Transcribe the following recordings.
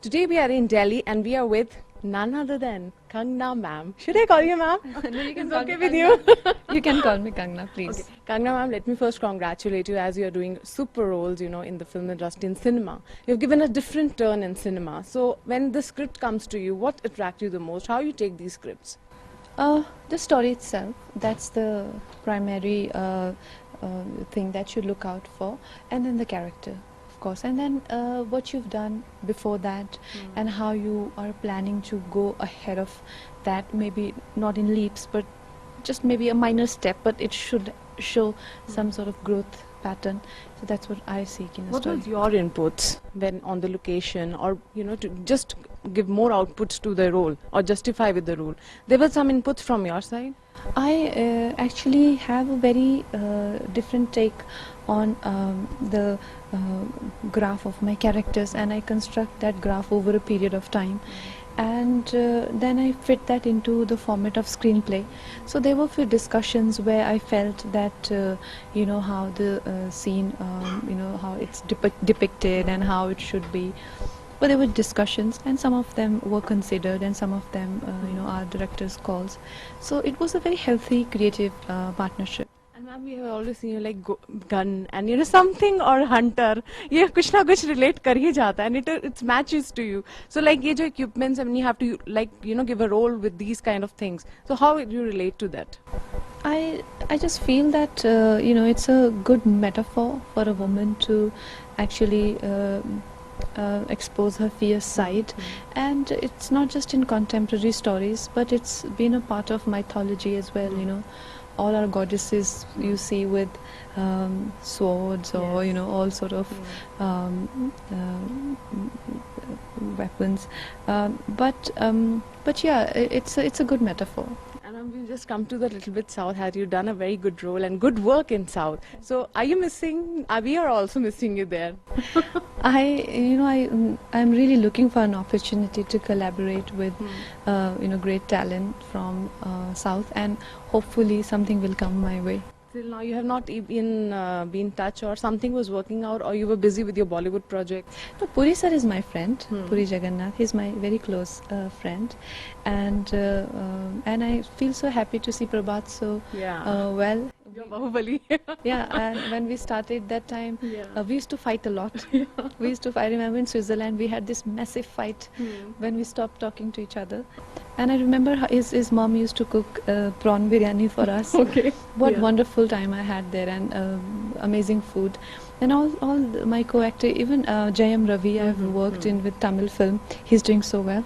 Today we are in Delhi and we are with none other than Kangana ma'am. Should I call you ma'am? No, you can It's call okay me with you? Kangana. You can call me Kangana, please. Okay. Kangana ma'am, let me first congratulate you as you are doing super roles, in the film industry in cinema. You've given a different turn in cinema. So when the script comes to you, what attracts you the most? How you take these scripts? The story itself, that's the primary thing that you look out for, and then the character, of course, and then what you've done before that, and how you are planning to go ahead of that, maybe not in leaps, but just maybe a minor step, but it should show some sort of growth pattern. So that's what I seek in a What story. was your inputs when on the location, or to just give more outputs to the role or justify with the role? There were some inputs from your side. I actually have a very different take on the graph of my characters, and I construct that graph over a period of time. And then I fit that into the format of screenplay. So there were few discussions where I felt that how the scene, how it's depicted and how it should be. But there were discussions, and some of them were considered, and some of them, are director's calls. So it was a very healthy, creative partnership. And ma'am, we have always seen you like gun and something or hunter. ये कुछ ना कुछ relate कर ही जाता है, and it matches to you. So like ये जो equipments, I mean, you have to give a role with these kind of things. So how do you relate to that? I just feel that it's a good metaphor for a woman to actually expose her fierce side, and it's not just in contemporary stories, but it's been a part of mythology as well. All our goddesses you see with swords, or all sort of weapons, but yeah, it's a good metaphor. And we'll just come to the little bit south. Had you done a very good role and good work in south? So are you missing? We are also missing you there. I'm really looking for an opportunity to collaborate with great talent from south, and hopefully something will come my way. Till now you have not even been in touch, or something was working out, or you were busy with your Bollywood project? No, Puri sir is my friend. Puri Jagannath, he's my very close friend, and I feel so happy to see Prabhas so well. Your Bahubali. Yeah, and when we started that time, we used to fight a lot. We used to. I remember in Switzerland we had this massive fight when we stopped talking to each other. And I remember his mom used to cook prawn biryani for us. Okay. What wonderful time I had there, and amazing food. And all my co-actor, even Jayam Ravi, I've worked in with Tamil film. He's doing so well,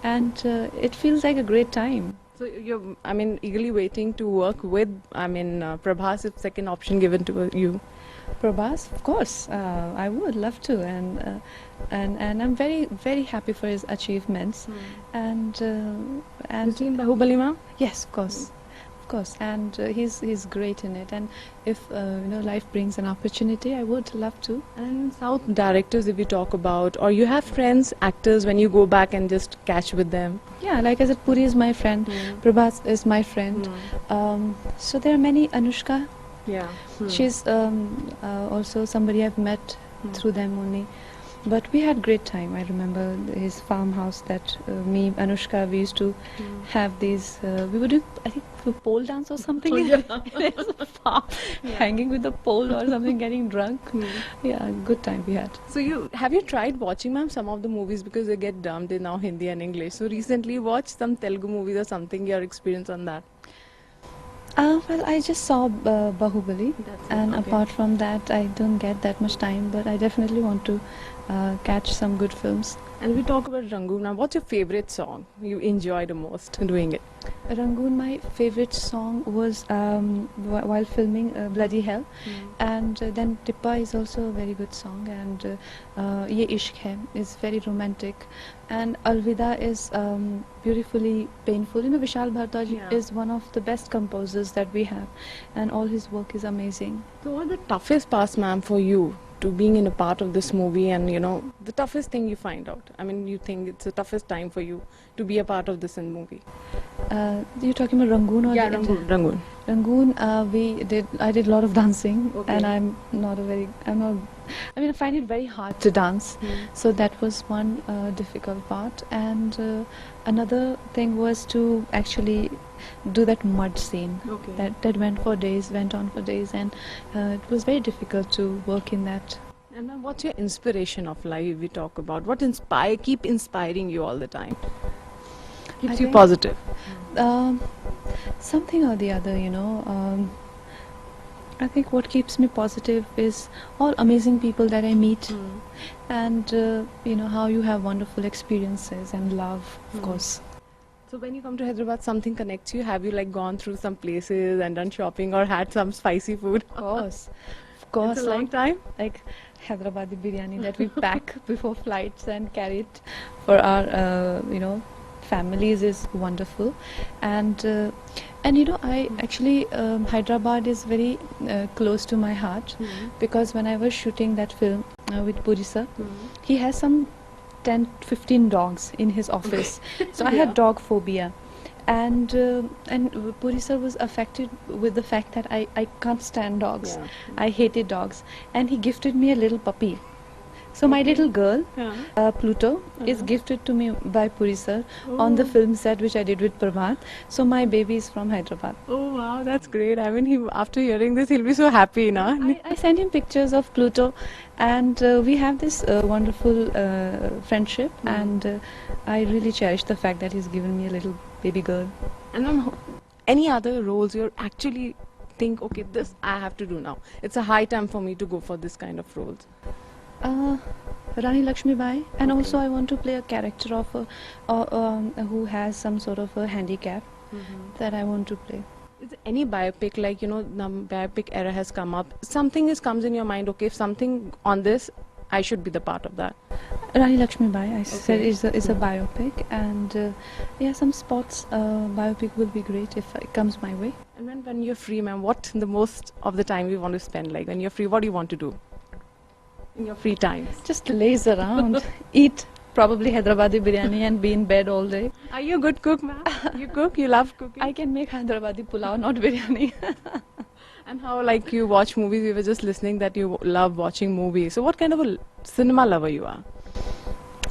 and it feels like a great time. So you're, eagerly waiting to work with, Prabhas, if second option given to you. Prabhas, of course, I would love to, and I'm very, very happy for his achievements. And You seen Bahubali, ma'am? yes, of course, and he's great in it. And if life brings an opportunity, I would love to. And South directors, if we talk about, or you have friends, actors, when you go back and just catch with them? Yeah, like I said, Puri is my friend, Prabhas is my friend. So there are many. Anushka, Yeah. she's also somebody I've met through them only. But we had great time. I remember his farmhouse that me, Anushka, we used to have these. We would do, I think, a pole dance or something. There's a farm, hanging with a pole or something, getting drunk. Yeah, good time we had. So have you tried watching, ma'am, some of the movies, because they get dubbed in now Hindi and English? So recently watched some Telugu movies or something. Your experience on that? Well, I just saw Bahubali, and apart from that, I don't get that much time. But I definitely want to catch some good films. And we talk about Rangoon now. What's your favorite song you enjoy the most doing it? Rangoon, my favorite song was while filming Bloody Hell, and then Tippa is also a very good song, and Ye Ishq Hai is very romantic, and Alvida is beautifully painful. Vishal Bhartaj is one of the best composers that we have, and all his work is amazing. So what the toughest part, ma'am, for you to being in a part of this movie, and the toughest thing you find out? You think it's the toughest time for you to be a part of this movie? You're talking about Rangoon or Yeah, the Rangoon. Rangoon. Rangoon, I did a lot of dancing, Okay. and I'm not, I mean, I find it very hard to dance. So that was one difficult part. And another thing was to actually do that mud scene. Okay. That went on for days, and it was very difficult to work in that. And then what's your inspiration of life we talk about? What keep inspiring you all the time? Keeps you think- positive. Something or the other, I think what keeps me positive is all amazing people that I meet, and how you have wonderful experiences and love, of course. So when you come to Hyderabad, something connects you? Have you like gone through some places and done shopping or had some spicy food? Of course, It's a long time. like Hyderabadi biryani that we pack before flights and carry it for our families is wonderful. And I actually Hyderabad is very close to my heart, because when I was shooting that film with Puri sir, he has some 10-15 dogs in his office. So I Yeah. had dog phobia, and Puri sir was affected with the fact that I can't stand dogs. Yeah. I hated dogs, and he gifted me a little puppy. So my little girl, Pluto, is gifted to me by Puri sir on the film set which I did with Prabhas. So my baby is from Hyderabad. Oh wow, that's great. I mean, after hearing this, he'll be so happy, na? I sent him pictures of Pluto, and we have this wonderful friendship, and I really cherish the fact that he's given me a little baby girl. And then any other roles you actually think, okay, this I have to do now. It's a high time for me to go for this kind of roles. Rani Lakshmi Bai, and Okay. also I want to play a character of who has some sort of a handicap that I want to play. Is there any biopic, like, the biopic era has come up? Something comes in your mind, okay, if something on this, I should be the part of that. Rani Lakshmi Bai, I said, Okay. is a biopic, and some sports biopic will be great if it comes my way. And when you're free, ma'am, what the most of the time you want to spend? Like when you're free, what do you want to do in your free time? Just laze around, eat probably Hyderabadi biryani, and be in bed all day. Are you a good cook, ma'am? You cook? You love cooking? I can make Hyderabadi pulao, not biryani. And how, like, you watch movies? We were just listening that you love watching movies. So what kind of a cinema lover you are?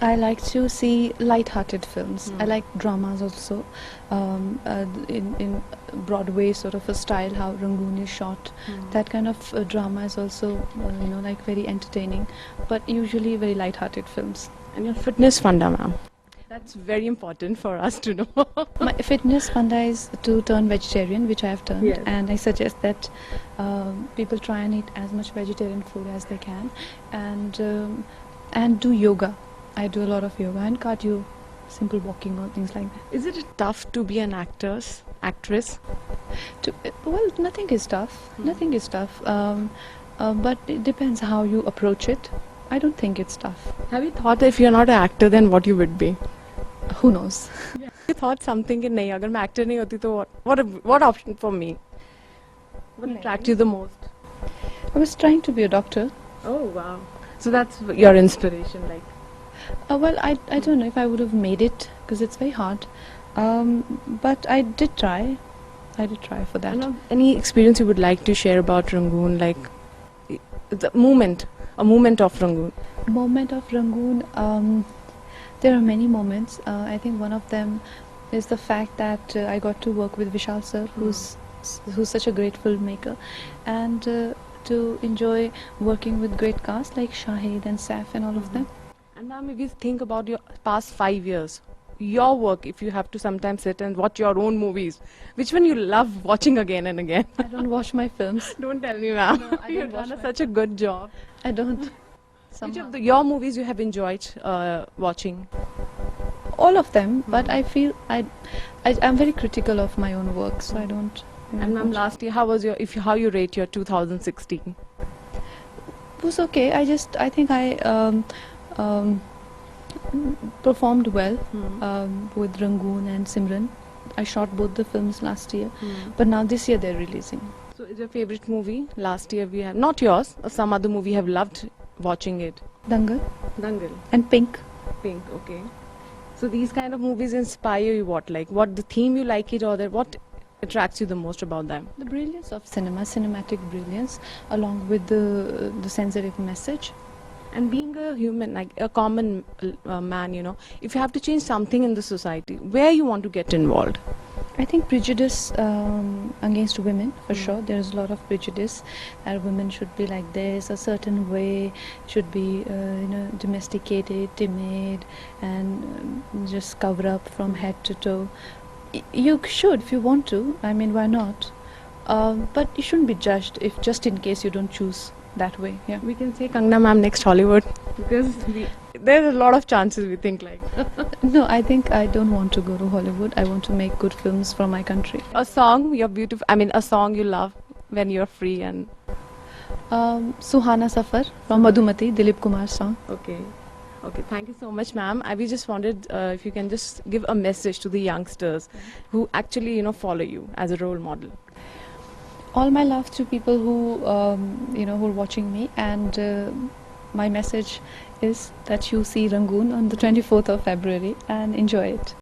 I like to see light-hearted films. I like dramas also, in Broadway sort of a style, how Rangoon is shot. That kind of drama is also, like very entertaining, but usually very light-hearted films. And your fitness funda, ma'am. That's very important for us to know. My fitness funda is to turn vegetarian, which I have turned, Yes. and I suggest that people try and eat as much vegetarian food as they can, and do yoga. I do a lot of yoga and cardio, simple walking or things like that. Is it tough to be an actress? Well, nothing is tough. Nothing is tough. But it depends how you approach it. I don't think it's tough. Have you thought if you're not an actor, then what you would be? Who knows? You thought something कि नहीं अगर मैं actor नहीं होती तो what option for me? What attracts you the most? I was trying to be a doctor. Oh wow! So that's your inspiration, like. Well, I don't know if I would have made it, because it's very hard. But I did try. I did try for that. Any experience you would like to share about Rangoon, like a moment of Rangoon? Moment of Rangoon. There are many moments. I think one of them is the fact that I got to work with Vishal sir, who's such a great filmmaker, and to enjoy working with great cast like Shahid and Saif and all of them. And ma'am, if you think about your past 5 years, your work, if you have to sometimes sit and watch your own movies, which one you love watching again and again? I don't watch my films. Don't tell me, ma'am. No, I don't You've watch done my such a good job. I don't. Which Somehow. of your movies you have enjoyed watching? All of them, but I feel I'm very critical of my own work, so I don't. And ma'am, last year, how was how you rate your 2016? It was okay. I think I performed well with Rangoon and Simran. I shot both the films last year, but now this year they're releasing. So is your favorite movie? Last year we have, not yours, some other movie have loved watching it. Dangal Dangal. and Pink. Pink, okay. So these kind of movies inspire you what? Like what the theme you like it, or that what attracts you the most about them? The brilliance of cinema, cinematic brilliance, along with the sensitive message. And being a human, like a common man, you know, if you have to change something in the society, where you want to get involved? I think prejudice against women, for sure. There is a lot of prejudice that women should be like this, a certain way, should be domesticated, timid, and just cover up from head to toe. You should if you want to. I mean, why not? But you shouldn't be judged if just in case you don't choose that way. Yeah. We can say Kangana ma'am next Hollywood, because there's a lot of chances, we think, like. No, I think I don't want to go to Hollywood. I want to make good films for my country. A song you're beautiful, I mean a song you love when you're free. And Suhana Safar from Madhumati, Dilip Kumar's song. okay, thank you so much, ma'am. We just wanted if you can just give a message to the youngsters who actually, you know, follow you as a role model. All my love to people who who are watching me, and my message is that you see Rangoon on the 24th of February and enjoy it.